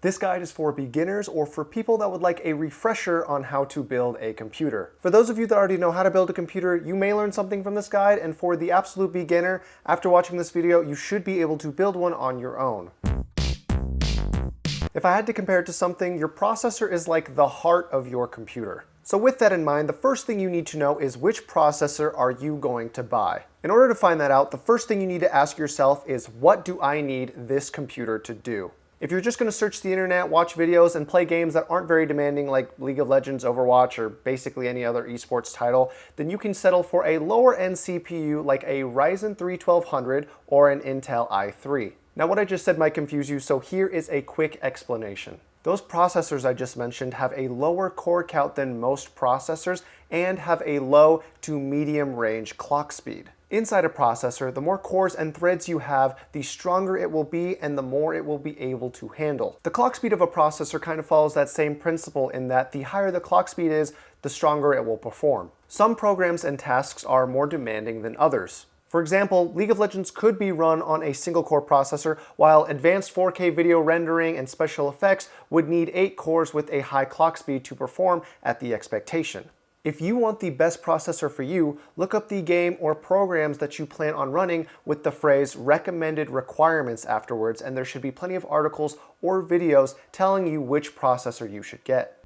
This guide is for beginners or for people that would like a refresher on how to build a computer. For those of you that already know how to build a computer, you may learn something from this guide, and for the absolute beginner, after watching this video, you should be able to build one on your own. If I had to compare it to something, your processor is like the heart of your computer. So with that in mind, the first thing you need to know is which processor are you going to buy? In order to find that out, the first thing you need to ask yourself is, what do I need this computer to do? If you're just going to search the internet, watch videos, and play games that aren't very demanding like League of Legends, Overwatch, or basically any other esports title, then you can settle for a lower-end CPU like a Ryzen 3 1200 or an Intel i3. Now what I just said might confuse you, so here is a quick explanation. Those processors I just mentioned have a lower core count than most processors and have a low to medium range clock speed. Inside a processor, the more cores and threads you have, the stronger it will be and the more it will be able to handle. The clock speed of a processor kind of follows that same principle in that the higher the clock speed is, the stronger it will perform. Some programs and tasks are more demanding than others. For example, League of Legends could be run on a single-core processor, while advanced 4K video rendering and special effects would need 8 cores with a high clock speed to perform at the expectation. If you want the best processor for you, look up the game or programs that you plan on running with the phrase recommended requirements afterwards, and there should be plenty of articles or videos telling you which processor you should get.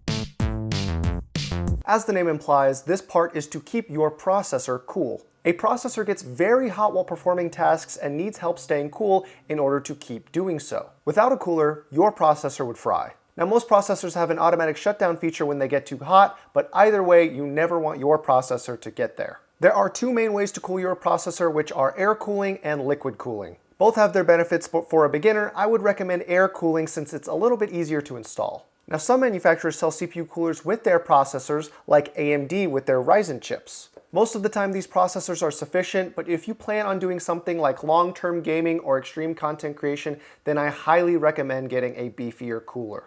As the name implies, this part is to keep your processor cool. A processor gets very hot while performing tasks and needs help staying cool in order to keep doing so. Without a cooler, your processor would fry. Now, most processors have an automatic shutdown feature when they get too hot, but either way, you never want your processor to get there. There are two main ways to cool your processor, which are air cooling and liquid cooling. Both have their benefits, but for a beginner, I would recommend air cooling since it's a little bit easier to install. Now, some manufacturers sell CPU coolers with their processors, like AMD with their Ryzen chips. Most of the time, these processors are sufficient, but if you plan on doing something like long-term gaming or extreme content creation, then I highly recommend getting a beefier cooler.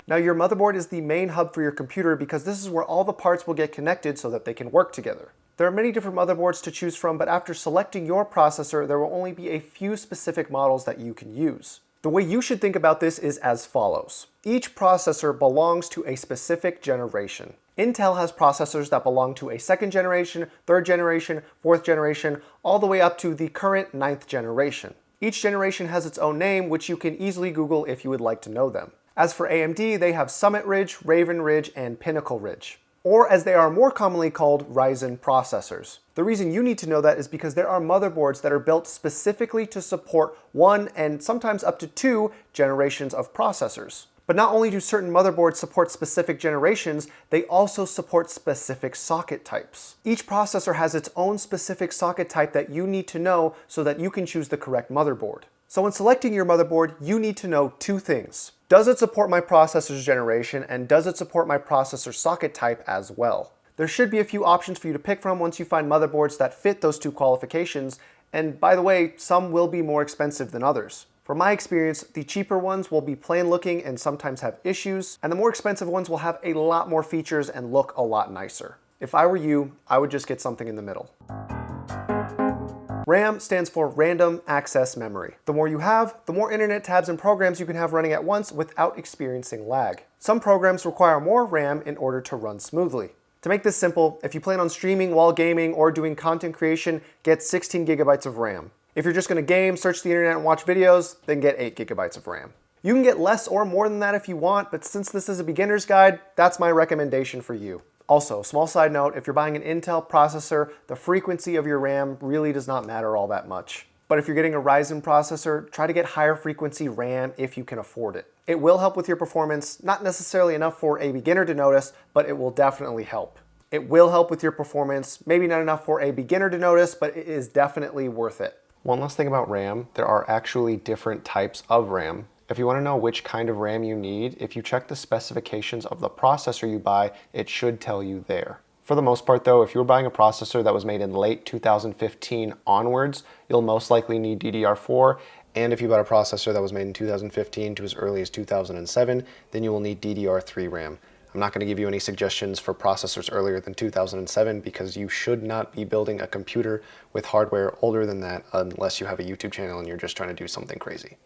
Now, your motherboard is the main hub for your computer because this is where all the parts will get connected so that they can work together. There are many different motherboards to choose from, but after selecting your processor, there will only be a few specific models that you can use. The way you should think about this is as follows. Each processor belongs to a specific generation. Intel has processors that belong to a 2nd generation, 3rd generation, 4th generation, all the way up to the current 9th generation. Each generation has its own name, which you can easily Google if you would like to know them. As for AMD, they have Summit Ridge, Raven Ridge, and Pinnacle Ridge, or as they are more commonly called, Ryzen processors. The reason you need to know that is because there are motherboards that are built specifically to support 1 and sometimes up to 2 generations of processors. But not only do certain motherboards support specific generations, they also support specific socket types. Each processor has its own specific socket type that you need to know so that you can choose the correct motherboard. So when selecting your motherboard, you need to know two things. Does it support my processor's generation, and does it support my processor socket type as well? There should be a few options for you to pick from once you find motherboards that fit those two qualifications, and by the way, some will be more expensive than others. From my experience, the cheaper ones will be plain looking and sometimes have issues, and the more expensive ones will have a lot more features and look a lot nicer. If I were you, I would just get something in the middle. RAM stands for Random Access Memory. The more you have, the more internet tabs and programs you can have running at once without experiencing lag. Some programs require more RAM in order to run smoothly. To make this simple, if you plan on streaming while gaming or doing content creation, get 16 gigabytes of RAM. If you're just going to game, search the internet, and watch videos, then get 8 gigabytes of RAM. You can get less or more than that if you want, but since this is a beginner's guide, that's my recommendation for you. Also, small side note, if you're buying an Intel processor, the frequency of your RAM really does not matter all that much. But if you're getting a Ryzen processor, try to get higher frequency RAM if you can afford it. It will help with your performance, not necessarily enough for a beginner to notice, but it will definitely help. It will help with your performance, maybe not enough for a beginner to notice, but it is definitely worth it. One last thing about RAM, there are actually different types of RAM. If you want to know which kind of RAM you need, if you check the specifications of the processor you buy, it should tell you there. For the most part though, if you were buying a processor that was made in late 2015 onwards, you'll most likely need DDR4, and if you bought a processor that was made in 2015 to as early as 2007, then you will need DDR3 RAM. I'm not going to give you any suggestions for processors earlier than 2007 because you should not be building a computer with hardware older than that unless you have a YouTube channel and you're just trying to do something crazy.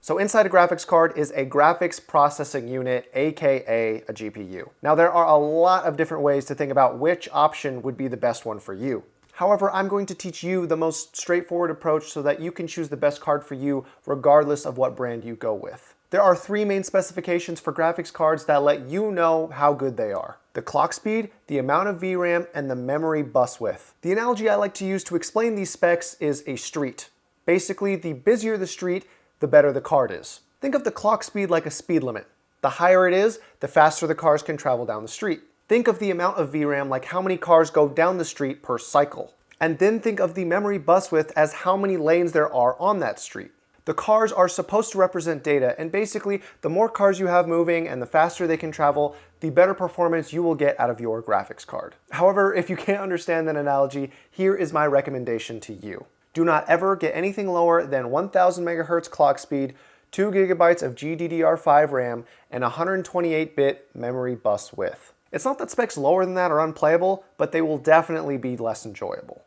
So inside a graphics card is a graphics processing unit, aka a GPU. Now there are a lot of different ways to think about which option would be the best one for you. However, I'm going to teach you the most straightforward approach so that you can choose the best card for you regardless of what brand you go with. There are three main specifications for graphics cards that let you know how good they are: the clock speed, the amount of VRAM, and the memory bus width. The analogy I like to use to explain these specs is a street. Basically, the busier the street, the better the card is. Think of the clock speed like a speed limit. The higher it is, the faster the cars can travel down the street. Think of the amount of VRAM like how many cars go down the street per cycle. And then think of the memory bus width as how many lanes there are on that street. The cars are supposed to represent data, and basically, the more cars you have moving and the faster they can travel, the better performance you will get out of your graphics card. However, if you can't understand that analogy, here is my recommendation to you. Do not ever get anything lower than 1000 megahertz clock speed, 2 gigabytes of GDDR5 RAM, and 128-bit memory bus width. It's not that specs lower than that are unplayable, but they will definitely be less enjoyable.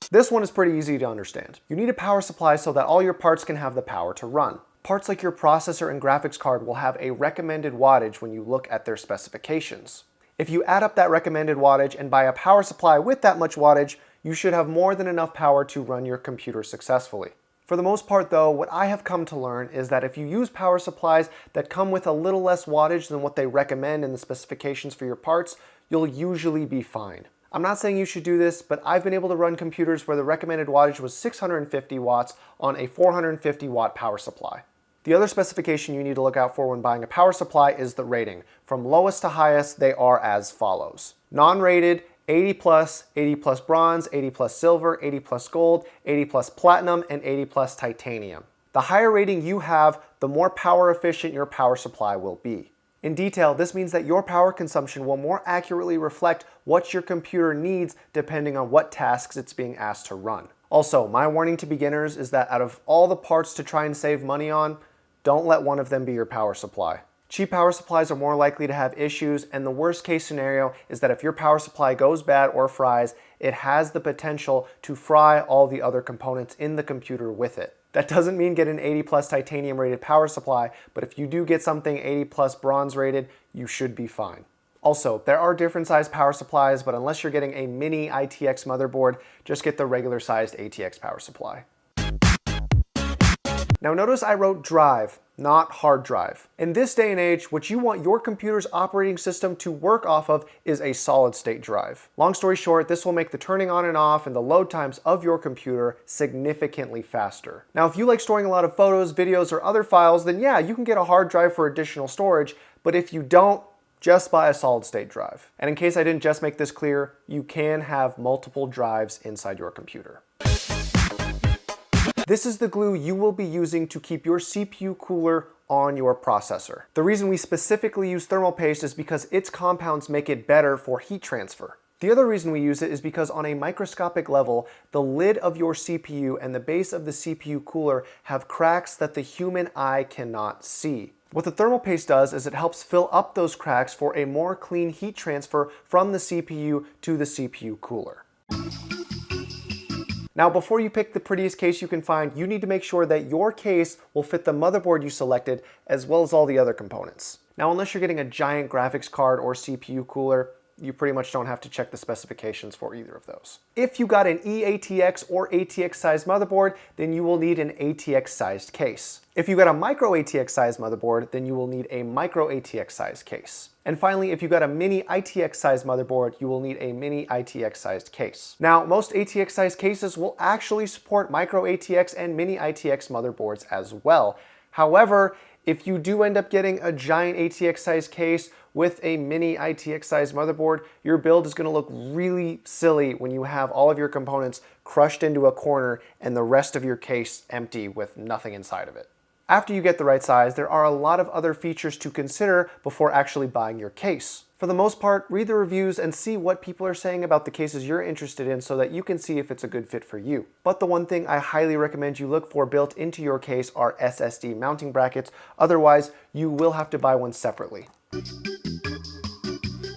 This one is pretty easy to understand. You need a power supply so that all your parts can have the power to run. Parts like your processor and graphics card will have a recommended wattage when you look at their specifications. If you add up that recommended wattage and buy a power supply with that much wattage, you should have more than enough power to run your computer successfully. For the most part though, what I have come to learn is that if you use power supplies that come with a little less wattage than what they recommend in the specifications for your parts, you'll usually be fine. I'm not saying you should do this, but I've been able to run computers where the recommended wattage was 650 watts on a 450 watt power supply. The other specification you need to look out for when buying a power supply is the rating. From lowest to highest, they are as follows. Non-rated, 80 plus, 80 plus bronze, 80 plus silver, 80 plus gold, 80 plus platinum, and 80 plus titanium. The higher rating you have, the more power efficient your power supply will be. In detail, this means that your power consumption will more accurately reflect what your computer needs depending on what tasks it's being asked to run. Also, my warning to beginners is that out of all the parts to try and save money on, don't let one of them be your power supply. Cheap power supplies are more likely to have issues, and the worst case scenario is that if your power supply goes bad or fries, it has the potential to fry all the other components in the computer with it. That doesn't mean get an 80 plus titanium rated power supply, but if you do get something 80 plus bronze rated, you should be fine. Also, there are different sized power supplies, but unless you're getting a mini ITX motherboard, just get the regular sized ATX power supply. Now notice I wrote drive, not hard drive. In this day and age, what you want your computer's operating system to work off of is a solid state drive. Long story short, this will make the turning on and off and the load times of your computer significantly faster. Now, if you like storing a lot of photos, videos, or other files, then yeah, you can get a hard drive for additional storage, but if you don't, just buy a solid state drive. And in case I didn't just make this clear, you can have multiple drives inside your computer. This is the glue you will be using to keep your CPU cooler on your processor. The reason we specifically use thermal paste is because its compounds make it better for heat transfer. The other reason we use it is because on a microscopic level, the lid of your CPU and the base of the CPU cooler have cracks that the human eye cannot see. What the thermal paste does is it helps fill up those cracks for a more clean heat transfer from the CPU to the CPU cooler. Now, before you pick the prettiest case you can find, you need to make sure that your case will fit the motherboard you selected as well as all the other components. Now, unless you're getting a giant graphics card or CPU cooler, you pretty much don't have to check the specifications for either of those. If you got an eATX or ATX sized motherboard, then you will need an ATX sized case. If you got a micro ATX sized motherboard, then you will need a micro ATX sized case. And finally, if you got a mini ITX sized motherboard, you will need a mini ITX sized case. Now, most ATX sized cases will actually support micro ATX and mini ITX motherboards as well. However, if you do end up getting a giant ATX sized case with a mini ITX sized motherboard, your build is going to look really silly when you have all of your components crushed into a corner and the rest of your case empty with nothing inside of it. After you get the right size, there are a lot of other features to consider before actually buying your case. For the most part, read the reviews and see what people are saying about the cases you're interested in so that you can see if it's a good fit for you. But the one thing I highly recommend you look for built into your case are SSD mounting brackets. Otherwise, you will have to buy one separately.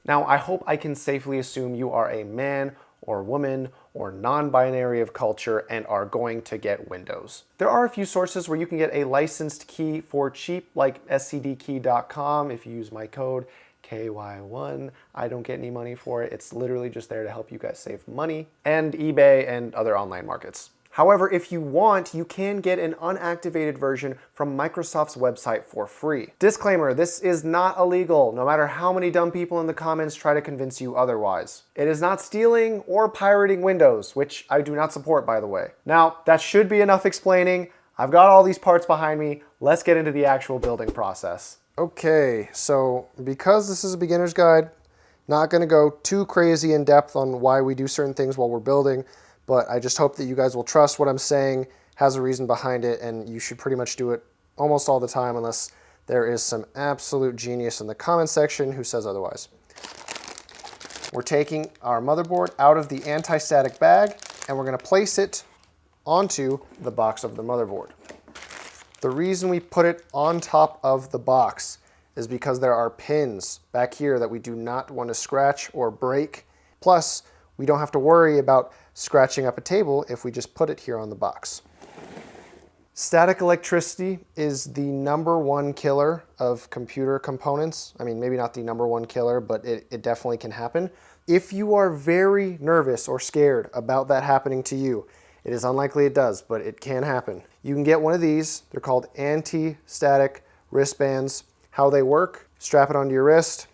Now, I hope I can safely assume you are a man or woman or non-binary of culture and are going to get Windows. There are a few sources where you can get a licensed key for cheap, like scdkey.com. If you use my code KY1, I don't get any money for it. It's literally just there to help you guys save money, and eBay and other online markets. However, if you want, you can get an unactivated version from Microsoft's website for free. Disclaimer, this is not illegal, no matter how many dumb people in the comments try to convince you otherwise. It is not stealing or pirating Windows, which I do not support, by the way. Now, that should be enough explaining. I've got all these parts behind me. Let's get into the actual building process. Okay, so because this is a beginner's guide, not gonna go too crazy in depth on why we do certain things while we're building, but I just hope that you guys will trust what I'm saying, has a reason behind it, and you should pretty much do it almost all the time unless there is some absolute genius in the comment section who says otherwise. We're taking our motherboard out of the anti-static bag and we're gonna place it onto the box of the motherboard. The reason we put it on top of the box is because there are pins back here that we do not want to scratch or break. Plus, we don't have to worry about scratching up a table if we just put it here on the box. Static electricity is the #1 killer of computer components. I mean, maybe not the #1 killer, but it definitely can happen. If you are very nervous or scared about that happening to you, it is unlikely it does, but it can happen. You can get one of these. They're called anti-static wristbands. How they work: strap it onto your wrist,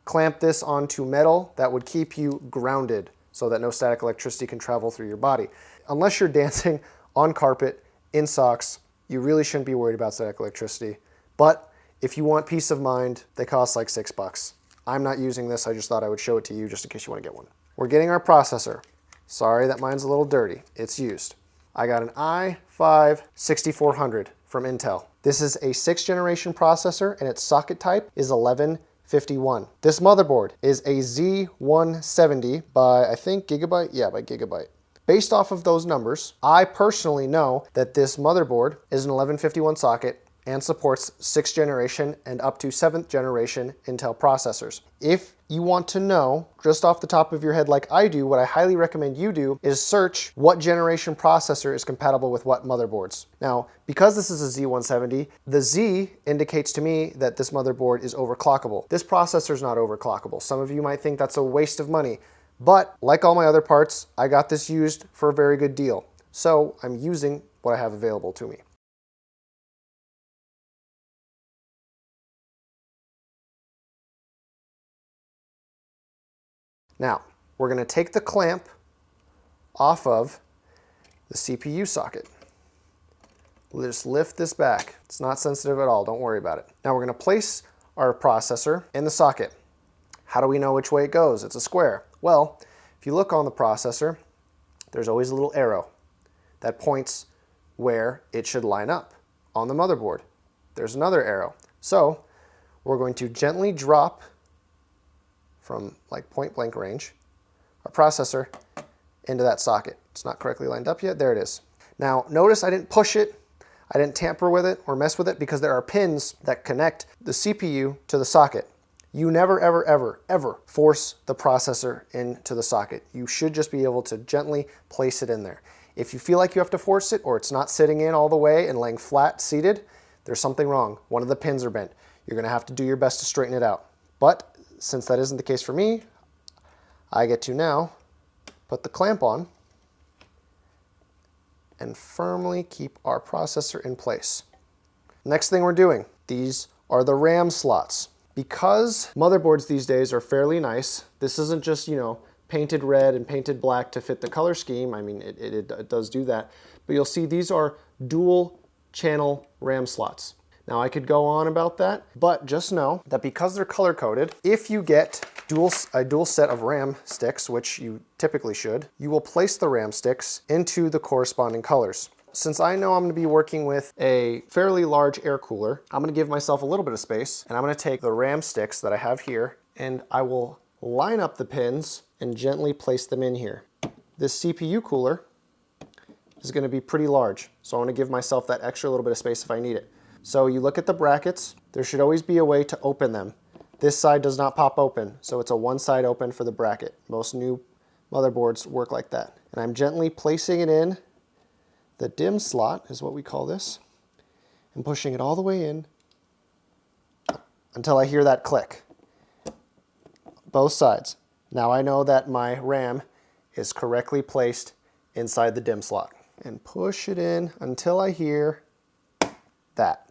clamp this onto metal that would keep you grounded so that no static electricity can travel through your body. Unless you're dancing on carpet in socks, you really shouldn't be worried about static electricity. But if you want peace of mind, they cost like $6. I'm not using this, I just thought I would show it to you just in case you want to get one. We're getting our processor. Sorry that mine's a little dirty, it's used. I got an i5-6400 from Intel. This is a 6th generation processor and its socket type is 1151. This motherboard is a Z170 by, I think, Gigabyte? Yeah, by Gigabyte. Based off of those numbers, I personally know that this motherboard is an 1151 socket and supports 6th generation and up to 7th generation Intel processors. If you want to know, just off the top of your head like I do, what I highly recommend you do is search what generation processor is compatible with what motherboards. Now, because this is a Z170, the Z indicates to me that this motherboard is overclockable. This processor is not overclockable. Some of you might think that's a waste of money, but like all my other parts, I got this used for a very good deal. So I'm using what I have available to me. Now, we're going to take the clamp off of the CPU socket. We'll just lift this back. It's not sensitive at all, don't worry about it. Now we're going to place our processor in the socket. How do we know which way it goes? It's a square. Well, if you look on the processor, there's always a little arrow that points where it should line up on the motherboard. There's another arrow. So we're going to gently drop from like point blank range our processor into that socket. It's not correctly lined up yet. There it is. Now notice I didn't push it, I didn't tamper with it or mess with it because there are pins that connect the CPU to the socket. You never, ever, ever, ever force the processor into the socket. You should just be able to gently place it in there. If you feel like you have to force it or it's not sitting in all the way and laying flat seated, there's something wrong. One of the pins are bent. You're gonna have to do your best to straighten it out. But since that isn't the case for me, I get to now put the clamp on and firmly keep our processor in place. Next thing we're doing, these are the RAM slots. Because motherboards these days are fairly nice, this isn't just, painted red and painted black to fit the color scheme. I mean, it does do that. But you'll see these are dual channel RAM slots. Now I could go on about that, but just know that because they're color coded, if you get a dual set of RAM sticks, which you typically should, you will place the RAM sticks into the corresponding colors. Since I know I'm going to be working with a fairly large air cooler, I'm going to give myself a little bit of space, and I'm going to take the RAM sticks that I have here, and I will line up the pins and gently place them in here. This CPU cooler is going to be pretty large, so I want to give myself that extra little bit of space if I need it. So you look at the brackets, there should always be a way to open them. This side does not pop open, so it's a one side open for the bracket. Most new motherboards work like that. And I'm gently placing it in the DIMM slot, is what we call this, and pushing it all the way in until I hear that click. Both sides. Now I know that my RAM is correctly placed inside the DIMM slot. And push it in until I hear that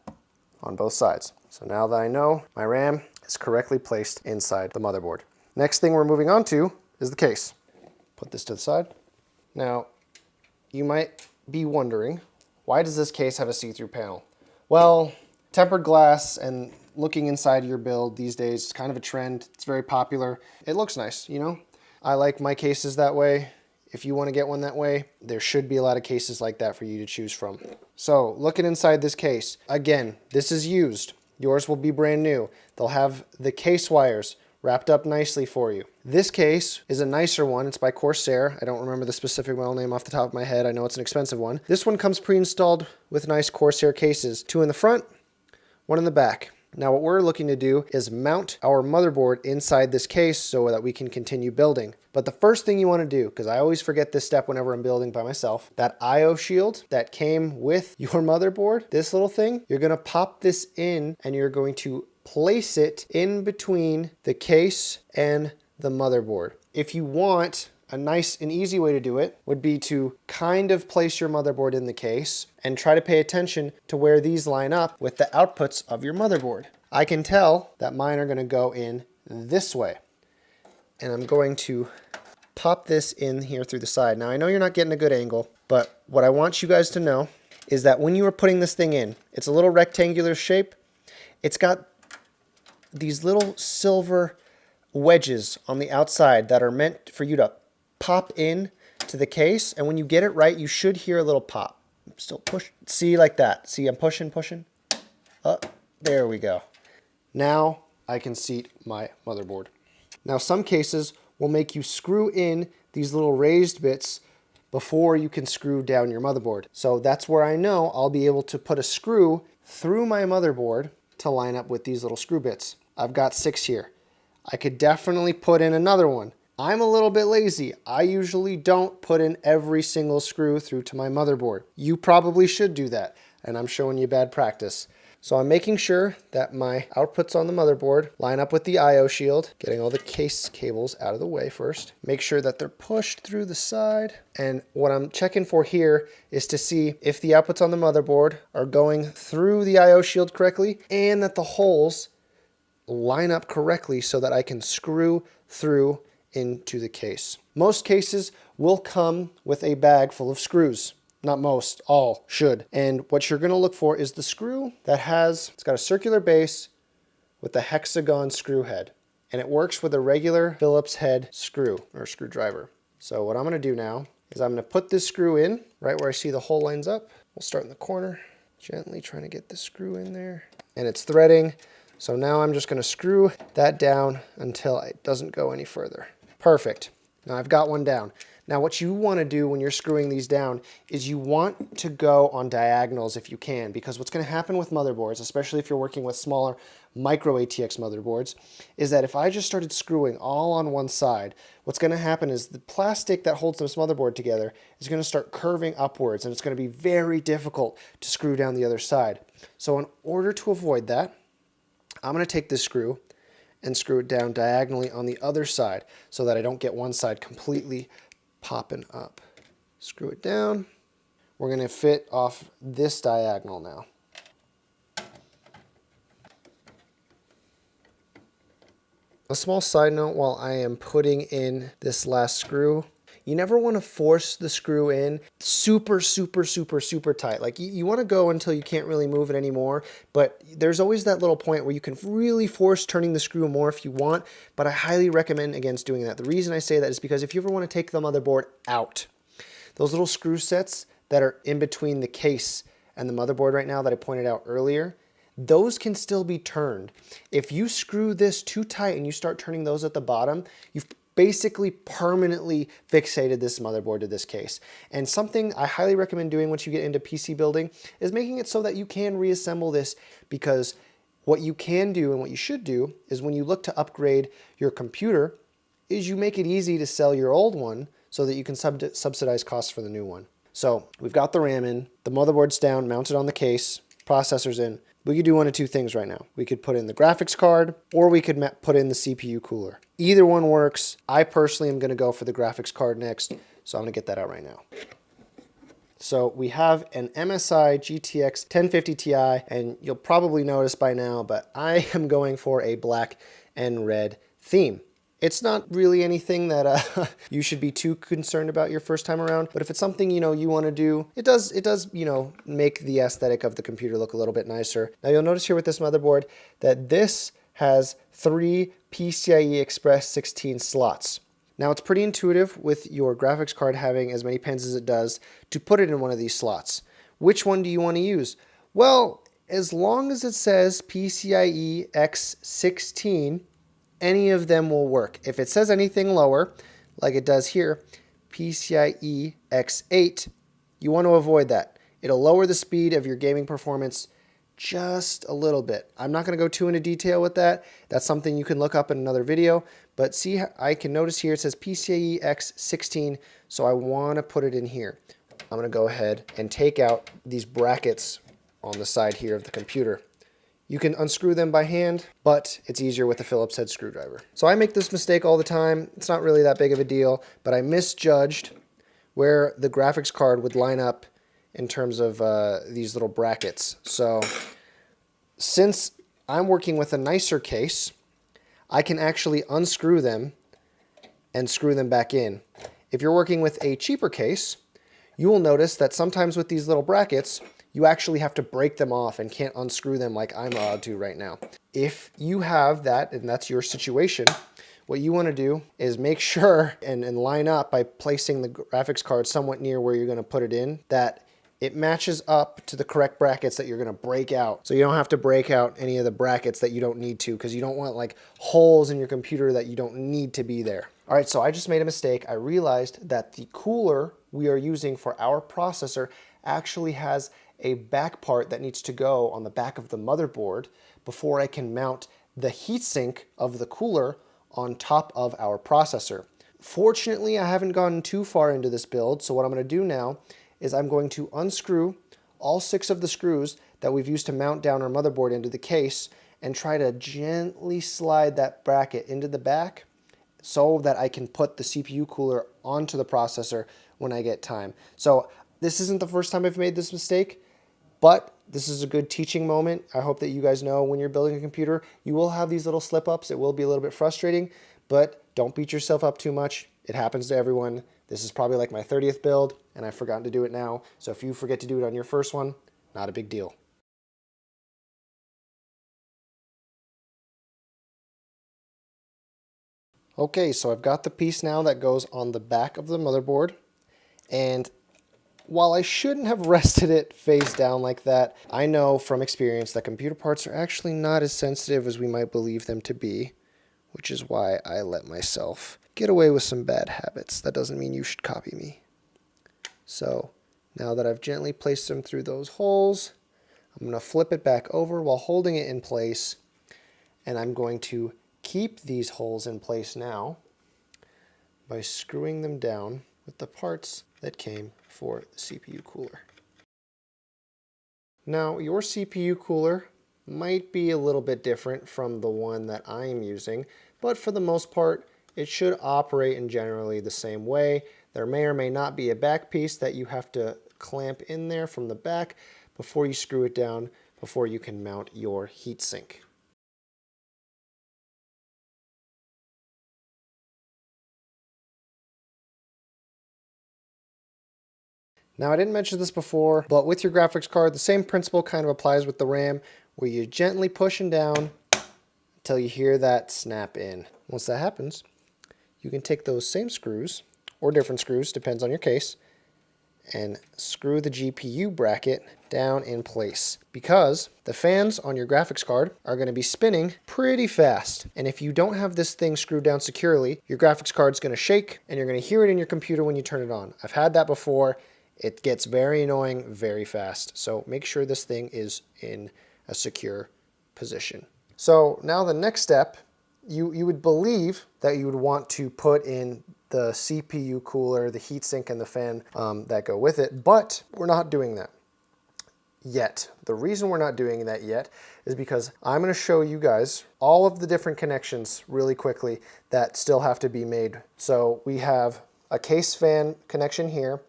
on both sides. So now that I know my RAM is correctly placed inside the motherboard. Next thing we're moving on to is the case. Put this to the side. Now, you might be wondering, why does this case have a see-through panel? Well, tempered glass and looking inside your build these days is kind of a trend. It's very popular. It looks nice, you know? I like my cases that way. If you want to get one that way, there should be a lot of cases like that for you to choose from. So, looking inside this case, again, this is used. Yours will be brand new. They'll have the case wires wrapped up nicely for you. This case is a nicer one. It's by Corsair. I don't remember the specific model name off the top of my head. I know it's an expensive one. This one comes pre-installed with nice Corsair cases. 2 in the front, 1 in the back. Now what we're looking to do is mount our motherboard inside this case so that we can continue building. But the first thing you want to do, because I always forget this step whenever I'm building by myself, that I/O shield that came with your motherboard, this little thing, you're going to pop this in and you're going to place it in between the case and the motherboard. If you want, a nice and easy way to do it would be to kind of place your motherboard in the case and try to pay attention to where these line up with the outputs of your motherboard. I can tell that mine are going to go in this way. And I'm going to pop this in here through the side. Now I know you're not getting a good angle, but what I want you guys to know is that when you are putting this thing in, it's a little rectangular shape. It's got these little silver wedges on the outside that are meant for you to pop in to the case, and when you get it right, you should hear a little pop. Still push. See, like that. See, I'm pushing. There we go. Now I can seat my motherboard. Now some cases will make you screw in these little raised bits before you can screw down your motherboard. So that's where I know I'll be able to put a screw through my motherboard to line up with these little screw bits. I've got 6 here. I could definitely put in another one. I'm a little bit lazy. I usually don't put in every single screw through to my motherboard. You probably should do that, and I'm showing you bad practice. So I'm making sure that my outputs on the motherboard line up with the I/O shield, getting all the case cables out of the way first. Make sure that they're pushed through the side. And what I'm checking for here is to see if the outputs on the motherboard are going through the I/O shield correctly and that the holes line up correctly so that I can screw through into the case. Most cases will come with a bag full of screws. Not most, all should. And what you're going to look for is the screw that it's got a circular base with a hexagon screw head. And it works with a regular Phillips head screw or screwdriver. So what I'm going to do now is I'm going to put this screw in right where I see the hole lines up. We'll start in the corner, gently trying to get the screw in there. And it's threading. So now I'm just going to screw that down until it doesn't go any further. Perfect. Now I've got one down. Now what you want to do when you're screwing these down is you want to go on diagonals if you can, because what's going to happen with motherboards, especially if you're working with smaller micro ATX motherboards, is that if I just started screwing all on one side, what's going to happen is the plastic that holds this motherboard together is going to start curving upwards, and it's going to be very difficult to screw down the other side. So in order to avoid that, I'm going to take this screw and screw it down diagonally on the other side so that I don't get one side completely popping up. Screw it down. We're going to fit off this diagonal now. A small side note while I am putting in this last screw, you never want to force the screw in super tight. Like you want to go until you can't really move it anymore, but there's always that little point where you can really force turning the screw more if you want, but I highly recommend against doing that. The reason I say that is because if you ever want to take the motherboard out, those little screw sets that are in between the case and the motherboard right now that I pointed out earlier, those can still be turned. If you screw this too tight and you start turning those at the bottom, you've basically permanently fixated this motherboard to this case. And something I highly recommend doing once you get into PC building is making it so that you can reassemble this, because what you can do and what you should do is when you look to upgrade your computer, is you make it easy to sell your old one so that you can subsidize costs for the new one. So we've got the RAM in, the motherboard's down, mounted on the case, processor's in. We could do one of two things right now. We could put in the graphics card, or we could put in the CPU cooler. Either one works. I personally am going to go for the graphics card next, so I'm going to get that out right now. So we have an MSI GTX 1050 Ti, and you'll probably notice by now, but I am going for a black and red theme. It's not really anything that you should be too concerned about your first time around, but if it's something you want to do, it does make the aesthetic of the computer look a little bit nicer. Now you'll notice here with this motherboard that this has 3 PCIe Express 16 slots. Now it's pretty intuitive with your graphics card having as many pins as it does to put it in one of these slots. Which one do you want to use? Well, as long as it says PCIe X16, any of them will work. If it says anything lower, like it does here, PCIe X8, you want to avoid that. It'll lower the speed of your gaming performance just a little bit. I'm not going to go too into detail with that. That's something you can look up in another video. But see, I can notice here it says PCIe X16, so I want to put it in here. I'm going to go ahead and take out these brackets on the side here of the computer. You can unscrew them by hand, but it's easier with a Phillips head screwdriver. So I make this mistake all the time. It's not really that big of a deal, but I misjudged where the graphics card would line up in terms of these little brackets. So since I'm working with a nicer case, I can actually unscrew them and screw them back in. If you're working with a cheaper case, you will notice that sometimes with these little brackets, you actually have to break them off and can't unscrew them like I'm allowed to right now. If you have that, and that's your situation, what you want to do is make sure and line up by placing the graphics card somewhat near where you're going to put it in, that it matches up to the correct brackets that you're going to break out. So you don't have to break out any of the brackets that you don't need to, because you don't want like holes in your computer that you don't need to be there. All right, so I just made a mistake. I realized that the cooler we are using for our processor actually has a back part that needs to go on the back of the motherboard before I can mount the heatsink of the cooler on top of our processor. Fortunately, I haven't gone too far into this build, so what I'm going to do now is I'm going to unscrew all 6 of the screws that we've used to mount down our motherboard into the case and try to gently slide that bracket into the back so that I can put the CPU cooler onto the processor when I get time. So this isn't the first time I've made this mistake, but this is a good teaching moment. I hope that you guys know when you're building a computer, you will have these little slip-ups. It will be a little bit frustrating, but don't beat yourself up too much. It happens to everyone. This is probably like my 30th build, and I've forgotten to do it now. So if you forget to do it on your first one, not a big deal. Okay, so I've got the piece now that goes on the back of the motherboard, and while I shouldn't have rested it face down like that, I know from experience that computer parts are actually not as sensitive as we might believe them to be, which is why I let myself get away with some bad habits. That doesn't mean you should copy me. So now that I've gently placed them through those holes, I'm going to flip it back over while holding it in place, and I'm going to keep these holes in place now by screwing them down with the parts that came for the CPU cooler. Now, your CPU cooler might be a little bit different from the one that I'm using, but for the most part, it should operate in generally the same way. There may or may not be a back piece that you have to clamp in there from the back before you screw it down, before you can mount your heatsink. Now, I didn't mention this before, but with your graphics card, the same principle kind of applies with the RAM, where you're gently pushing down until you hear that snap in. Once that happens, you can take those same screws, or different screws, depends on your case, and screw the GPU bracket down in place, because the fans on your graphics card are going to be spinning pretty fast. And if you don't have this thing screwed down securely, your graphics card's going to shake, and you're going to hear it in your computer when you turn it on. I've had that before. It gets very annoying very fast. So make sure this thing is in a secure position. So now the next step you would believe that you would want to put in the CPU cooler, the heatsink, and the fan that go with it, but we're not doing that yet. The reason we're not doing that yet is because I'm going to show you guys all of the different connections really quickly that still have to be made. So we have a case fan connection here.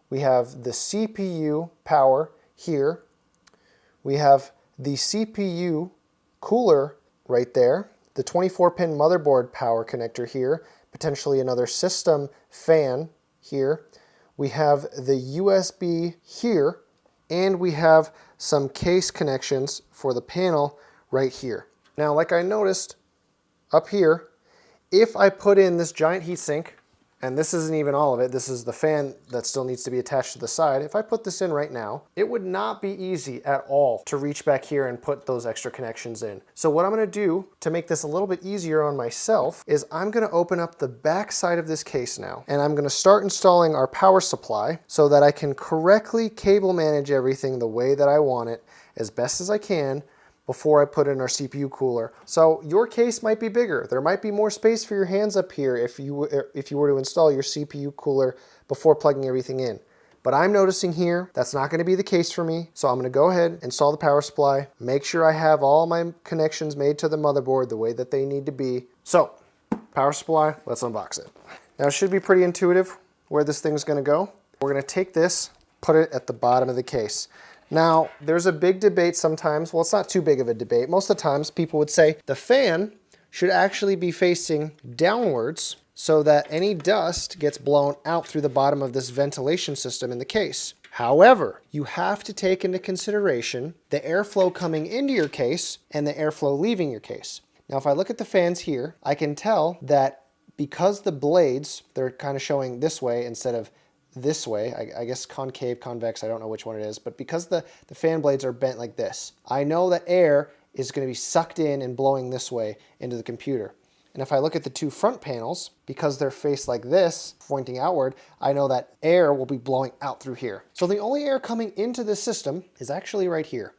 We have the CPU power here. We have the CPU cooler right there, the 24-pin motherboard power connector here, potentially another system fan here. We have the USB here, and we have some case connections for the panel right here. Now, like I noticed up here, if I put in this giant heatsink, and this isn't even all of it, this is the fan that still needs to be attached to the side. If I put this in right now, it would not be easy at all to reach back here and put those extra connections in. So what I'm gonna do to make this a little bit easier on myself is I'm gonna open up the back side of this case now, and I'm gonna start installing our power supply so that I can correctly cable manage everything the way that I want it as best as I can before I put in our CPU cooler. So your case might be bigger. There might be more space for your hands up here if you were to install your CPU cooler before plugging everything in. But I'm noticing here that's not going to be the case for me. So I'm going to go ahead, install the power supply, make sure I have all my connections made to the motherboard the way that they need to be. So power supply, let's unbox it. Now it should be pretty intuitive where this thing's going to go. We're going to take this, put it at the bottom of the case. Now, there's a big debate sometimes. Well, it's not too big of a debate. Most of the times people would say the fan should actually be facing downwards so that any dust gets blown out through the bottom of this ventilation system in the case. However, you have to take into consideration the airflow coming into your case and the airflow leaving your case. Now, if I look at the fans here, I can tell that because the blades, they're kind of showing this way instead of this way, I guess concave, convex, I don't know which one it is, but because the fan blades are bent like this, I know that air is going to be sucked in and blowing this way into the computer. And if I look at the two front panels, because they're faced like this, pointing outward, I know that air will be blowing out through here. So the only air coming into this system is actually right here.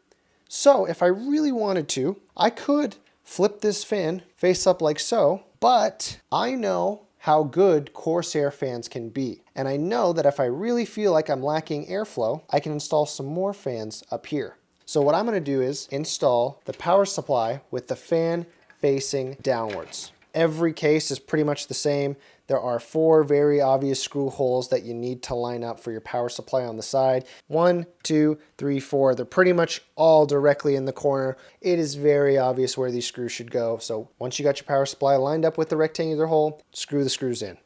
So if I really wanted to, I could flip this fan face up like so, but I know how good Corsair fans can be. And I know that if I really feel like I'm lacking airflow, I can install some more fans up here. So what I'm gonna do is install the power supply with the fan facing downwards. Every case is pretty much the same. There are 4 very obvious screw holes that you need to line up for your power supply on the side. 1, 2, 3, 4. They're pretty much all directly in the corner. It is very obvious where these screws should go. So once you got your power supply lined up with the rectangular hole, screw the screws in.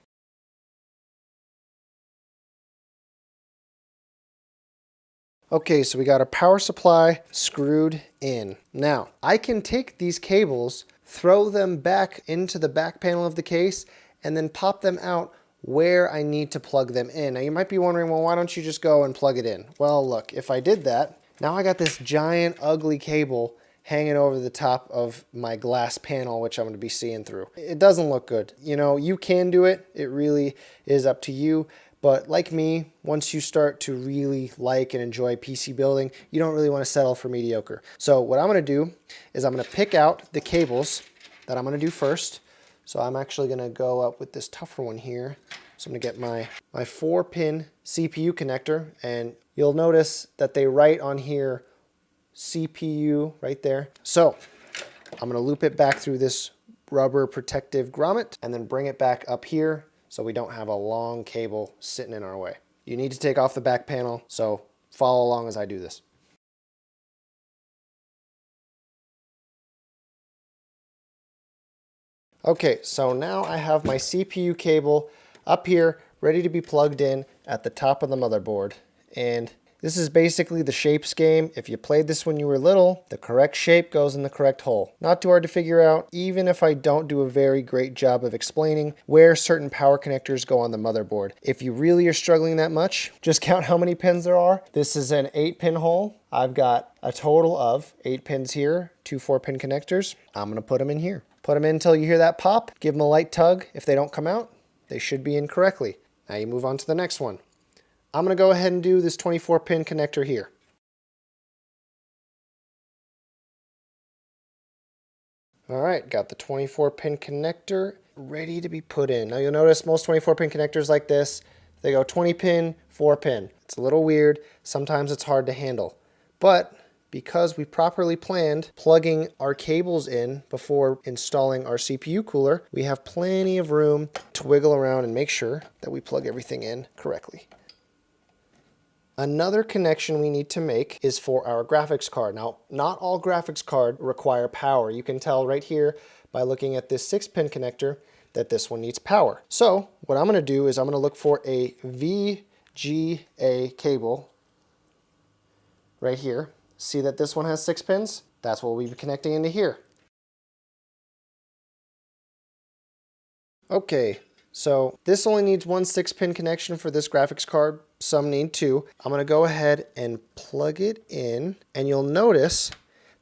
Okay, so we got our power supply screwed in. Now, I can take these cables, throw them back into the back panel of the case, and then pop them out where I need to plug them in. Now you might be wondering, well, why don't you just go and plug it in? Well, look, if I did that, now I got this giant ugly cable hanging over the top of my glass panel, which I'm going to be seeing through. It doesn't look good. You know, you can do it. It really is up to you. But like me, once you start to really like and enjoy PC building, you don't really want to settle for mediocre. So what I'm going to do is I'm going to pick out the cables that I'm going to do first. So I'm actually going to go up with this tougher one here. So I'm going to get my 4-pin CPU connector, and you'll notice that they write on here CPU right there. So I'm going to loop it back through this rubber protective grommet and then bring it back up here so we don't have a long cable sitting in our way. You need to take off the back panel, so follow along as I do this. Okay, so now I have my CPU cable up here ready to be plugged in at the top of the motherboard. And this is basically the shapes game. If you played this when you were little, the correct shape goes in the correct hole. Not too hard to figure out, even if I don't do a very great job of explaining where certain power connectors go on the motherboard. If you really are struggling that much, just count how many pins there are. This is an 8-pin hole. I've got a total of 8 pins here, 2 4-pin connectors. I'm gonna put them in here. Put them in until you hear that pop. Give them a light tug. If they don't come out, they should be in correctly. Now you move on to the next one. I'm going to go ahead and do this 24-pin connector here. All right, got the 24 pin connector ready to be put in. Now you'll notice most 24 pin connectors like this, they go 20 pin, 4 pin. It's a little weird. Sometimes it's hard to handle. But because we properly planned plugging our cables in before installing our CPU cooler, we have plenty of room to wiggle around and make sure that we plug everything in correctly. Another connection we need to make is for our graphics card. Now, not all graphics cards require power. You can tell right here by looking at this 6-pin connector that this one needs power. So what I'm going to do is I'm going to look for a VGA cable right here. See that this one has 6 pins? That's what we'll be connecting into here. Okay, so this only needs one 6-pin connection for this graphics card. Some need 2. I'm going to go ahead and plug it in, and you'll notice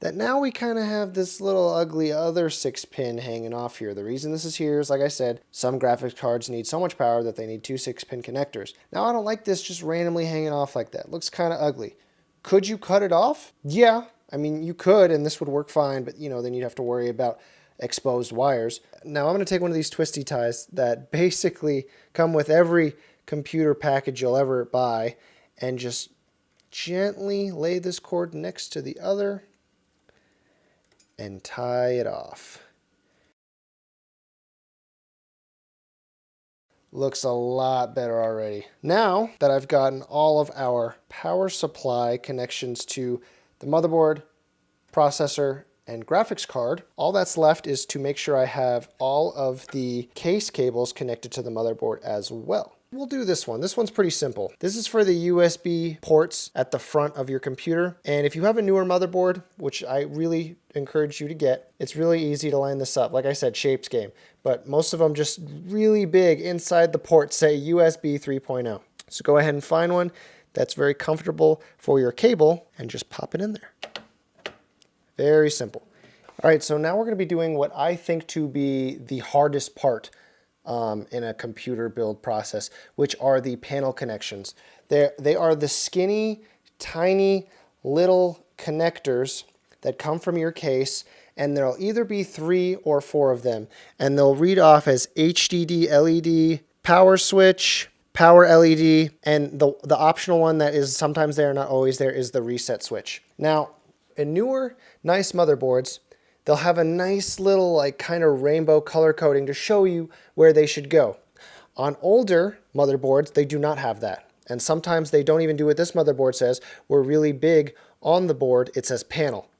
that now we kind of have this little ugly other 6-pin hanging off here. The reason this is here is, like I said, some graphics cards need so much power that they need 2 6-pin connectors. Now I don't like this just randomly hanging off like that. It looks kind of ugly. Could you cut it off? Yeah, I mean you could, and this would work fine, but then you'd have to worry about exposed wires. Now I'm going to take one of these twisty ties that basically come with every computer package you'll ever buy and just gently lay this cord next to the other and tie it off. Looks a lot better already. Now that I've gotten all of our power supply connections to the motherboard, processor, and graphics card, all that's left is to make sure I have all of the case cables connected to the motherboard as well. We'll do this one. This one's pretty simple. This is for the USB ports at the front of your computer. And if you have a newer motherboard, which I really encourage you to get, it's really easy to line this up. Like I said, shapes game. But most of them just really big inside the port say USB 3.0. So go ahead and find one that's very comfortable for your cable and just pop it in there. Very simple. All right, so now we're going to be doing what I think to be the hardest part in a computer build process, which are the panel connections. They are the skinny, tiny little connectors that come from your case, and there'll either be 3 or 4 of them, and they'll read off as HDD LED, power switch, power LED, and the optional one that is sometimes there, not always there, is the reset switch. Now, in newer, nice motherboards, they'll have a nice little like kind of rainbow color coding to show you where they should go. On older motherboards, they do not have that. And sometimes they don't even do what this motherboard says, where really big on the board, it says panel.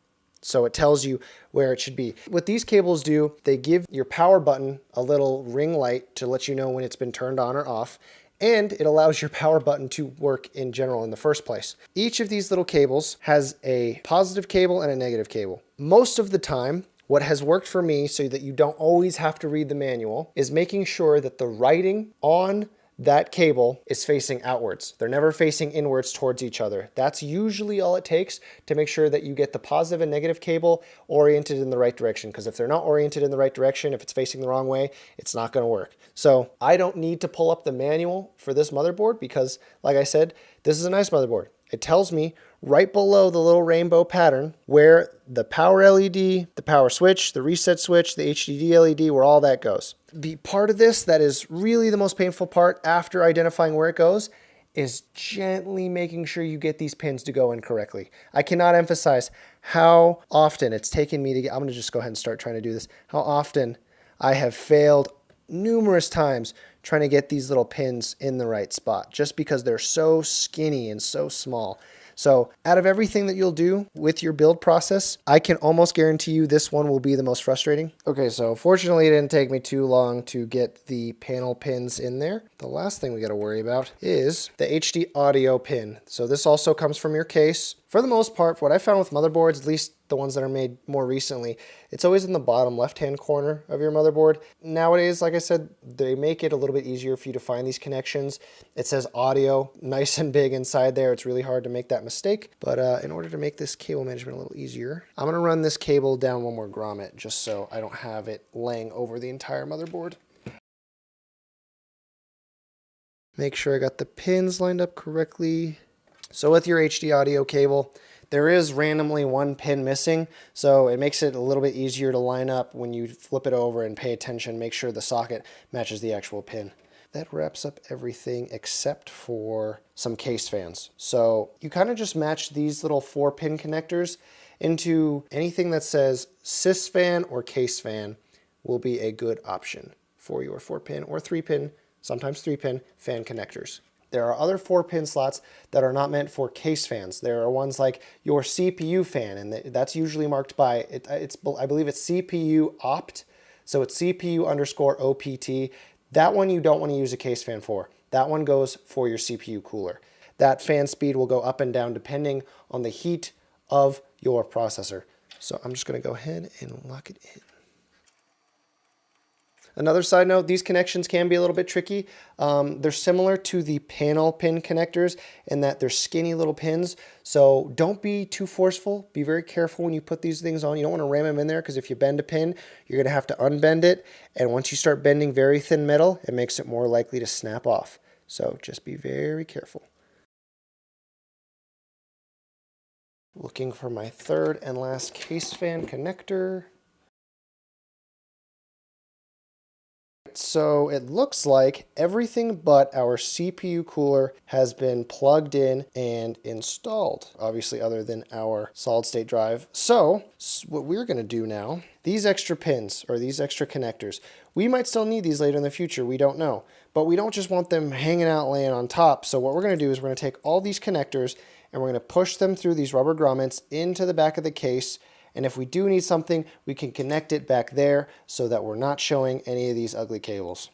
So it tells you where it should be. What these cables do, they give your power button a little ring light to let you know when it's been turned on or off. And it allows your power button to work in general in the first place. Each of these little cables has a positive cable and a negative cable. Most of the time, what has worked for me so that you don't always have to read the manual is making sure that the writing on that cable is facing outwards. They're never facing inwards towards each other. That's usually all it takes to make sure that you get the positive and negative cable oriented in the right direction. Because if they're not oriented in the right direction, if it's facing the wrong way, it's not going to work. So I don't need to pull up the manual for this motherboard because, like I said, this is a nice motherboard. It tells me right below the little rainbow pattern where the power LED, the power switch, the reset switch, the HDD LED, where all that goes. The part of this that is really the most painful part after identifying where it goes is gently making sure you get these pins to go in correctly. I cannot emphasize how often it's taken me to get, I'm going to just go ahead and start trying to do this, how often I have failed numerous times trying to get these little pins in the right spot just because they're so skinny and so small. So out of everything that you'll do with your build process, I can almost guarantee you this one will be the most frustrating. Okay, so fortunately it didn't take me too long to get the panel pins in there. The last thing we got to worry about is the HD audio pin. So this also comes from your case. For the most part, what I found with motherboards, at least the ones that are made more recently, it's always in the bottom left-hand corner of your motherboard. Nowadays, like I said, they make it a little bit easier for you to find these connections. It says audio nice and big inside there. It's really hard to make that mistake. But in order to make this cable management a little easier, I'm going to run this cable down one more grommet just so I don't have it laying over the entire motherboard. Make sure I got the pins lined up correctly. So with your HD audio cable, There is randomly one pin missing, so it makes it a little bit easier to line up when you flip it over and pay attention, make sure the socket matches the actual pin. That wraps up everything except for some case fans. So you kind of just match these little 4-pin connectors into anything that says sys fan or case fan will be a good option for your 4-pin or 3-pin, sometimes 3-pin fan connectors. There are other 4-pin slots that are not meant for case fans. There are ones like your CPU fan, and that's usually marked by, I believe it's CPU opt, so it's CPU underscore OPT. That one you don't want to use a case fan for. That one goes for your CPU cooler. That fan speed will go up and down depending on the heat of your processor. So I'm just going to go ahead and lock it in. Another side note, these connections can be a little bit tricky. They're similar to the panel pin connectors in that they're skinny little pins. So don't be too forceful. Be very careful when you put these things on. You don't want to ram them in there because if you bend a pin, you're going to have to unbend it. And once you start bending very thin metal, it makes it more likely to snap off. So just be very careful. Looking for my third and last case fan connector. So it looks like everything but our CPU cooler has been plugged in and installed, obviously other than our solid state drive. So what we're going to do now, these extra pins or these extra connectors, we might still need these later in the future. We don't know, but we don't just want them hanging out laying on top. So what we're going to do is we're going to take all these connectors and we're going to push them through these rubber grommets into the back of the case. And if we do need something, we can connect it back there so that we're not showing any of these ugly cables.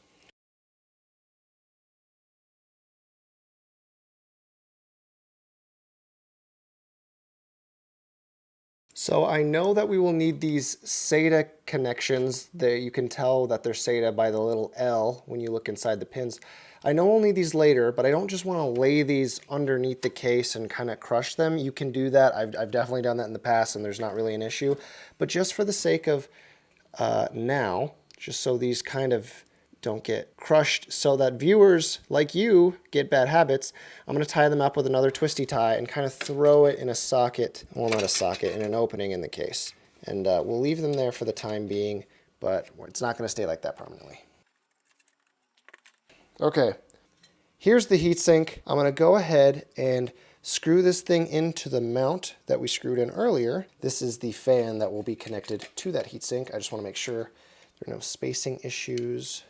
So I know that we will need these SATA connections. You can tell that they're SATA by the little L when you look inside the pins. I know we'll need these later, but I don't just want to lay these underneath the case and kind of crush them. You can do that. I've definitely done that in the past and there's not really an issue. But just for the sake of now, just so these kind of don't get crushed so that viewers like you get bad habits, I'm going to tie them up with another twisty tie and kind of throw it in a socket, well not a socket, in an opening in the case. And we'll leave them there for the time being, but it's not going to stay like that permanently. Okay, here's the heatsink. I'm going to go ahead and screw this thing into the mount that we screwed in earlier. This is the fan that will be connected to that heatsink. I just want to make sure there are no spacing issues.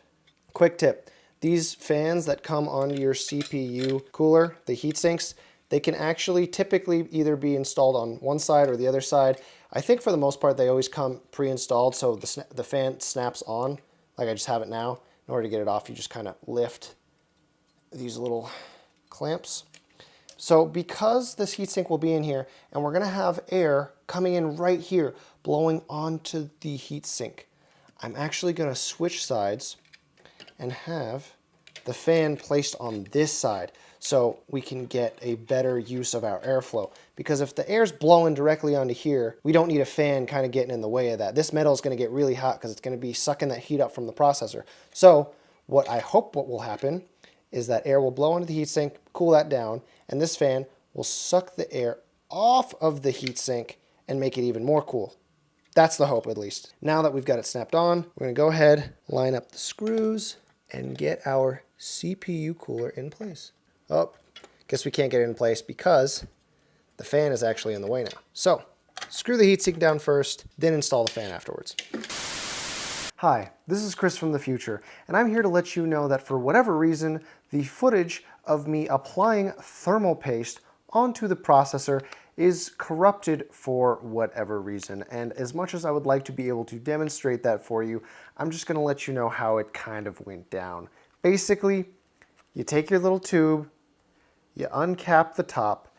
Quick tip, these fans that come onto your CPU cooler, the heat sinks, they can actually typically either be installed on one side or the other side. I think for the most part they always come pre-installed, so the fan snaps on, like I just have it now. In order to get it off, you just kind of lift these little clamps. So because this heatsink will be in here, and we're going to have air coming in right here, blowing onto the heatsink, I'm actually going to switch sides and have the fan placed on this side so we can get a better use of our airflow. Because if the air's blowing directly onto here, we don't need a fan kind of getting in the way of that. This metal is going to get really hot because it's going to be sucking that heat up from the processor. So what I hope what will happen is that air will blow into the heatsink, cool that down, and this fan will suck the air off of the heatsink and make it even more cool. That's the hope, at least. Now that we've got it snapped on, we're going to go ahead, line up the screws, and get our CPU cooler in place. Oh, guess we can't get it in place because the fan is actually in the way now. So, screw the heatsink down first, then install the fan afterwards. Hi, this is Chris from the future, and I'm here to let you know that for whatever reason, the footage of me applying thermal paste onto the processor is corrupted for whatever reason. And as much as I would like to be able to demonstrate that for you, I'm just going to let you know how it kind of went down. Basically, you take your little tube, you uncap the top,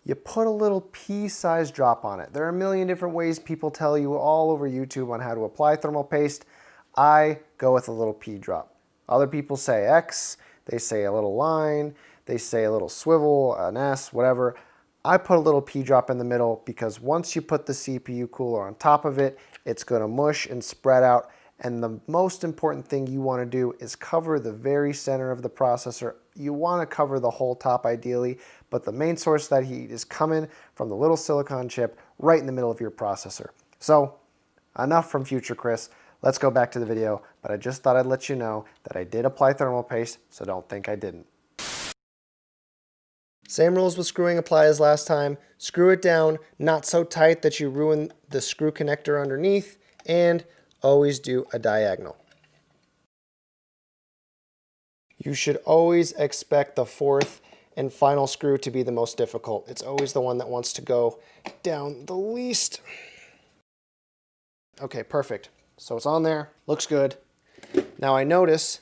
you put a little pea-sized drop on it. There are a million different ways people tell you all over YouTube on how to apply thermal paste. I go with a little pea drop. Other people say X, they say a little line, they say a little swivel, an S, whatever. I put a little pea drop in the middle because once you put the CPU cooler on top of it, it's going to mush and spread out. And the most important thing you want to do is cover the very center of the processor You want to cover the whole top ideally, but the main source of that heat is coming from the little silicon chip right in the middle of your processor. So enough from Future Chris. Let's go back to the video, but I just thought I'd let you know that I did apply thermal paste, so don't think I didn't. Same rules with screwing apply as last time. Screw it down, not so tight that you ruin the screw connector underneath, and always do a diagonal. You should always expect the fourth and final screw to be the most difficult. It's always the one that wants to go down the least. Okay, perfect. So it's on there, looks good. Now I notice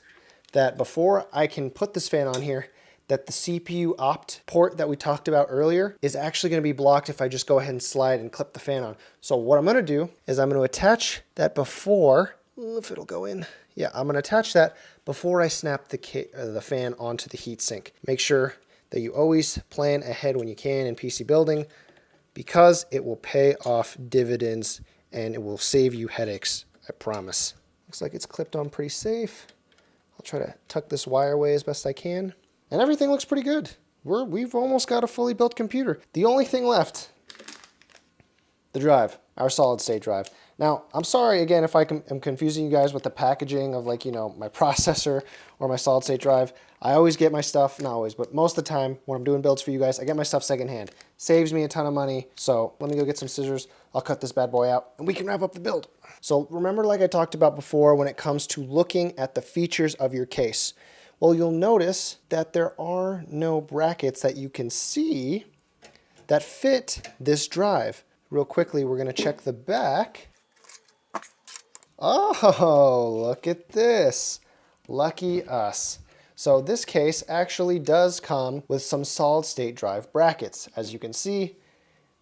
that before I can put this fan on here, that the CPU opt port that we talked about earlier is actually going to be blocked if I just go ahead and slide and clip the fan on. So what I'm going to do is I'm going to attach that before, if it'll go in. Yeah, I'm going to attach that before I snap the fan onto the heatsink. Make sure that you always plan ahead when you can in PC building, because it will pay off dividends and it will save you headaches. I promise. Looks like it's clipped on pretty safe. I'll try to tuck this wire away as best I can. And everything looks pretty good. We've almost got a fully built computer. The only thing left, the drive, our solid state drive. Now, I'm sorry again if I'm confusing you guys with the packaging of, like, you know, my processor or my solid state drive. I always get my stuff, not always, but most of the time when I'm doing builds for you guys, I get my stuff secondhand. Saves me a ton of money. So let me go get some scissors. I'll cut this bad boy out and we can wrap up the build. So remember, like I talked about before, when it comes to looking at the features of your case, well, you'll notice that there are no brackets that you can see that fit this drive. Real quickly, we're going to check the back. Oh, look at this. Lucky us. So this case actually does come with some solid state drive brackets. As you can see,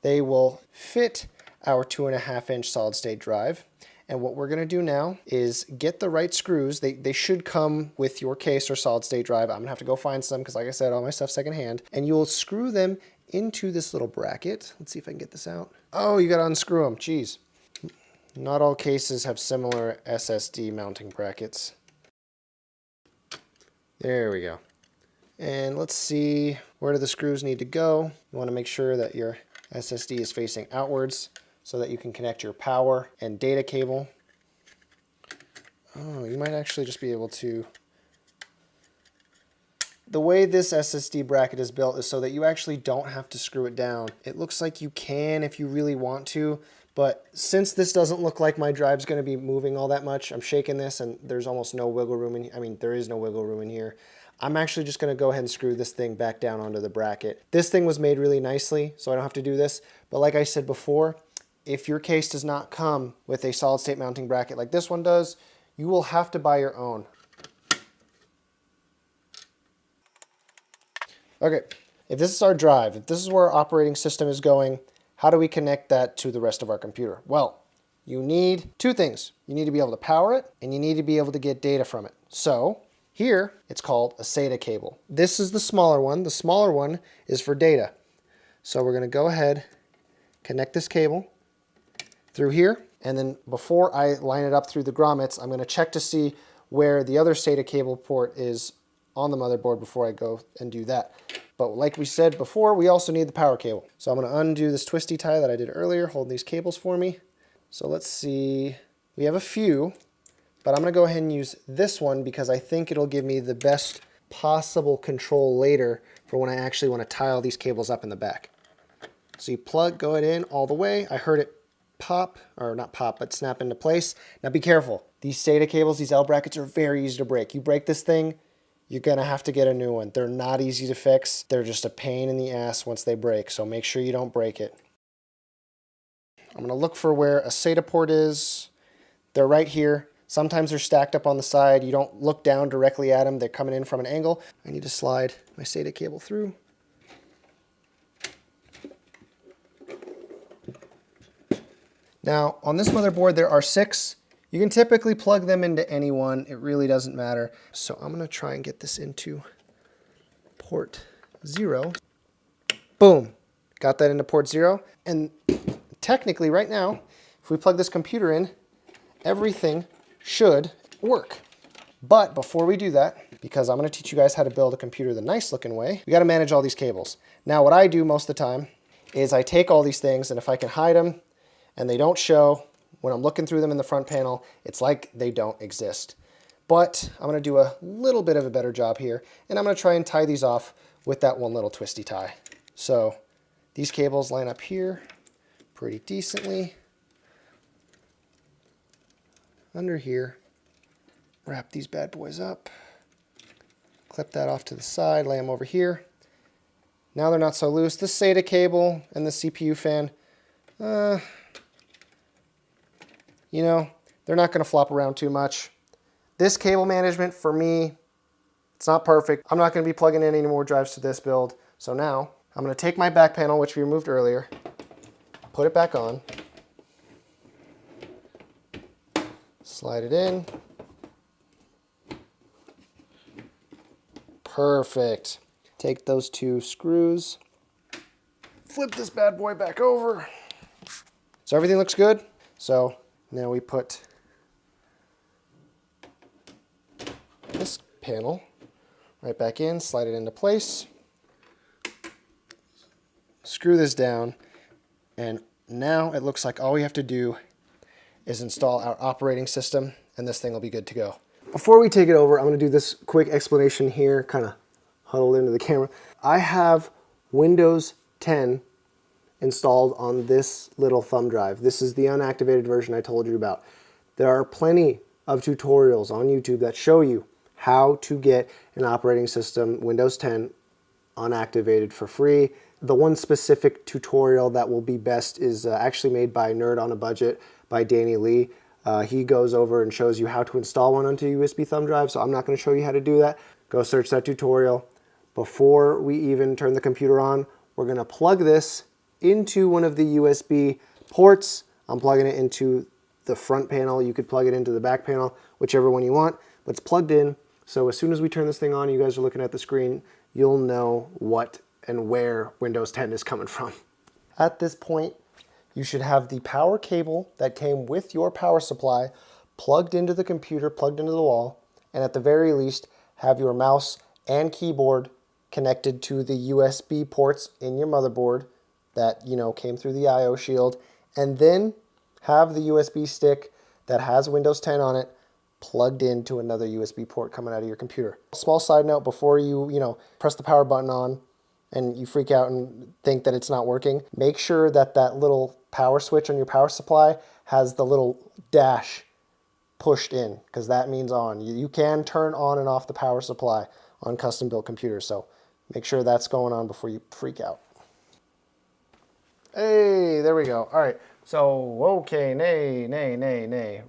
they will fit our 2.5-inch solid state drive. And what we're going to do now is get the right screws. They should come with your case or solid state drive. I'm going to have to go find some because, like I said, all my stuff's secondhand. And you'll screw them into this little bracket. Let's see if I can get this out. Oh, you got to unscrew them. Jeez. Not all cases have similar SSD mounting brackets. There we go. And let's see, where do the screws need to go? You want to make sure that your SSD is facing outwards so that you can connect your power and data cable. Oh, you might actually just be able to... The way this SSD bracket is built is so that you actually don't have to screw it down. It looks like you can if you really want to, but since this doesn't look like my drive's going to be moving all that much, I'm shaking this and there's almost no wiggle room in here. I mean, there is no wiggle room in here. I'm actually just going to go ahead and screw this thing back down onto the bracket. This thing was made really nicely, so I don't have to do this. But like I said before, if your case does not come with a solid state mounting bracket like this one does, you will have to buy your own. Okay, if this is our drive, if this is where our operating system is going, how do we connect that to the rest of our computer? Well, you need two things. You need to be able to power it, and you need to be able to get data from it. So here, it's called a SATA cable. This is the smaller one. The smaller one is for data. So we're going to go ahead, connect this cable through here, and then before I line it up through the grommets, I'm going to check to see where the other SATA cable port is on the motherboard before I go and do that. But like we said before, we also need the power cable. So I'm going to undo this twisty tie that I did earlier, hold these cables for me. So let's see, we have a few, but I'm going to go ahead and use this one because I think it'll give me the best possible control later for when I actually want to tie all these cables up in the back. So you plug, go it in all the way. I heard it pop, or not pop, but snap into place. Now be careful. These SATA cables, these L brackets are very easy to break. You break this thing, you're going to have to get a new one. They're not easy to fix. They're just a pain in the ass once they break, so make sure you don't break it. I'm going to look for where a SATA port is. They're right here. Sometimes they're stacked up on the side. You don't look down directly at them. They're coming in from an angle. I need to slide my SATA cable through. Now, on this motherboard, there are 6. You can typically plug them into any one. It really doesn't matter. So I'm going to try and get this into port 0. Boom. Got that into port 0. And technically, right now, if we plug this computer in, everything should work. But before we do that, because I'm going to teach you guys how to build a computer the nice looking way. We got to manage all these cables. Now what I do most of the time is I take all these things, and if I can hide them and they don't show when I'm looking through them in the front panel, it's like they don't exist. But I'm going to do a little bit of a better job here, and I'm going to try and tie these off with that one little twisty tie. So these cables line up here pretty decently. Under here, wrap these bad boys up, clip that off to the side, lay them over here. Now they're not so loose. The SATA cable and the CPU fan, you know, they're not going to flop around too much. This cable management, for me, it's not perfect. I'm not going to be plugging in any more drives to this build. So now I'm going to take my back panel, which we removed earlier, put it back on, slide it in. Perfect. Take those two screws, flip this bad boy back over. So everything looks good. So now we put this panel right back in, slide it into place, screw this down, and now it looks like all we have to do is install our operating system, and this thing will be good to go. Before we take it over, I'm going to do this quick explanation here, kind of huddled into the camera. I have Windows 10 installed on this little thumb drive. This is the unactivated version I told you about. There are plenty of tutorials on YouTube that show you how to get an operating system, Windows 10, unactivated for free. The one specific tutorial that will be best is actually made by Nerd on a Budget by Danny Lee. He goes over and shows you how to install one onto a USB thumb drive, so I'm not going to show you how to do that. Go search that tutorial. Before we even turn the computer on, we're going to plug this into one of the USB ports. I'm plugging it into the front panel. You could plug it into the back panel, whichever one you want, but it's plugged in. So as soon as we turn this thing on, you guys are looking at the screen, you'll know what and where Windows 10 is coming from. At this point, you should have the power cable that came with your power supply plugged into the computer, plugged into the wall, and at the very least, have your mouse and keyboard connected to the USB ports in your motherboard that, you know, came through the I/O shield, and then have the USB stick that has Windows 10 on it plugged into another USB port coming out of your computer. Small side note, before you press the power button on and you freak out and think that it's not working, make sure that that little power switch on your power supply has the little dash pushed in, because that means on. You can turn on and off the power supply on custom built computers, so make sure that's going on before you freak out. Hey, there we go. All right, so okay, nay.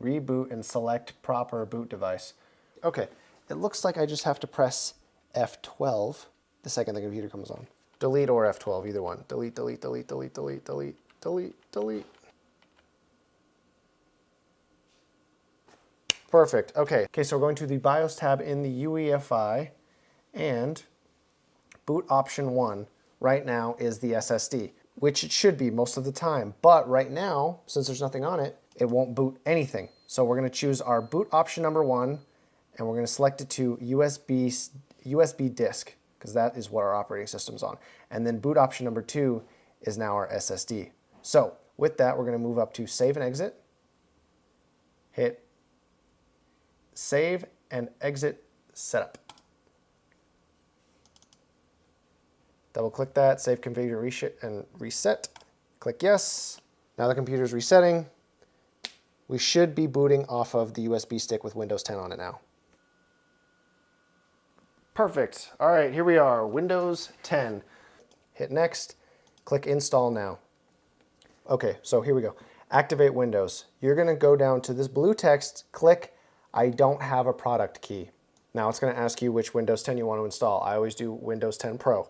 Reboot and select proper boot device. Okay, it looks like I just have to press F12 the second the computer comes on. Delete or F12, either one. Delete. Perfect. Okay, so we're going to the BIOS tab in the UEFI, and boot option 1 right now is the SSD, which it should be most of the time. But right now, since there's nothing on it, it won't boot anything. So we're going to choose our boot option number 1, and we're going to select it to USB disk, because that is what our operating system's on. And then boot option number 2 is now our SSD. So with that, we're going to move up to save and exit, hit save and exit setup. Double click that, save, configure, and reset. Click yes. Now the computer's resetting. We should be booting off of the USB stick with Windows 10 on it now. Perfect. All right, here we are, Windows 10. Hit next, click install now. Okay, so here we go. Activate Windows. You're gonna go down to this blue text, click I don't have a product key. Now it's gonna ask you which Windows 10 you want to install. I always do Windows 10 Pro.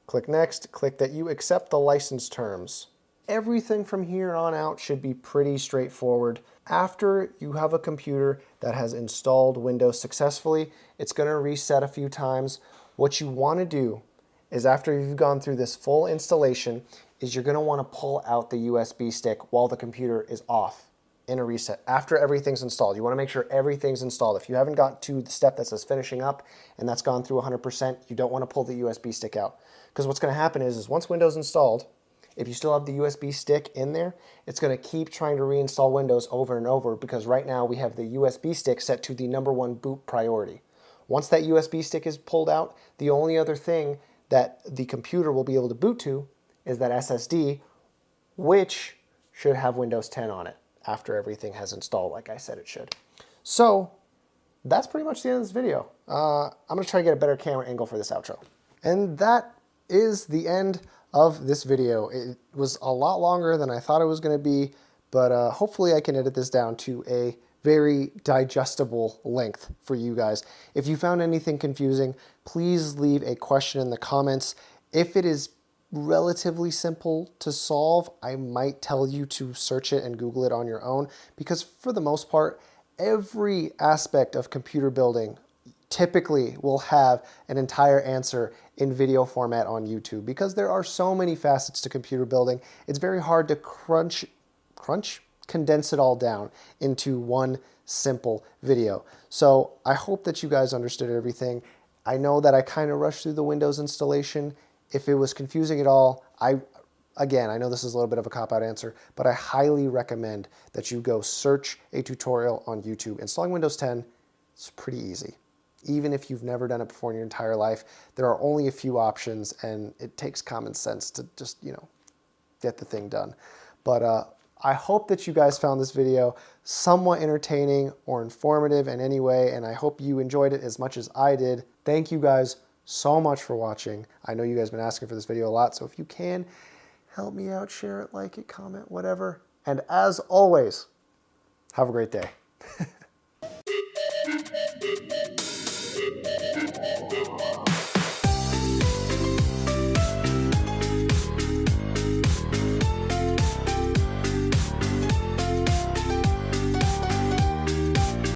Click next, click that you accept the license terms. Everything from here on out should be pretty straightforward. After you have a computer that has installed Windows successfully, it's going to reset a few times. What you want to do is, after you've gone through this full installation, is you're going to want to pull out the USB stick while the computer is off in a reset after everything's installed. You want to make sure everything's installed. If you haven't got to the step that says finishing up and that's gone through 100%, you don't want to pull the USB stick out. Because what's going to happen is once Windows installed, if you still have the USB stick in there, it's going to keep trying to reinstall Windows over and over, because right now we have the USB stick set to the #1 boot priority. Once that USB stick is pulled out, the only other thing that the computer will be able to boot to is that SSD, which should have Windows 10 on it after everything has installed like I said it should. So that's pretty much the end of this video. I'm going to try to get a better camera angle for this outro. And that is the end of this video. It was a lot longer than I thought it was going to be, but hopefully I can edit this down to a very digestible length for you guys. If you found anything confusing, please leave a question in the comments. If it is relatively simple to solve, I might tell you to search it and Google it on your own, because for the most part, every aspect of computer building typically will have an entire answer in video format on YouTube, because there are so many facets to computer building. It's very hard to condense it all down into one simple video. So I hope that you guys understood everything. I know that I kind of rushed through the Windows installation. If it was confusing at all, again, I know this is a little bit of a cop-out answer, but I highly recommend that you go search a tutorial on YouTube. Installing Windows 10 is pretty easy. Even if you've never done it before in your entire life, there are only a few options, and it takes common sense to just, get the thing done. But I hope that you guys found this video somewhat entertaining or informative in any way, and I hope you enjoyed it as much as I did. Thank you guys so much for watching. I know you guys have been asking for this video a lot, so if you can, help me out, share it, like it, comment, whatever. And as always, have a great day.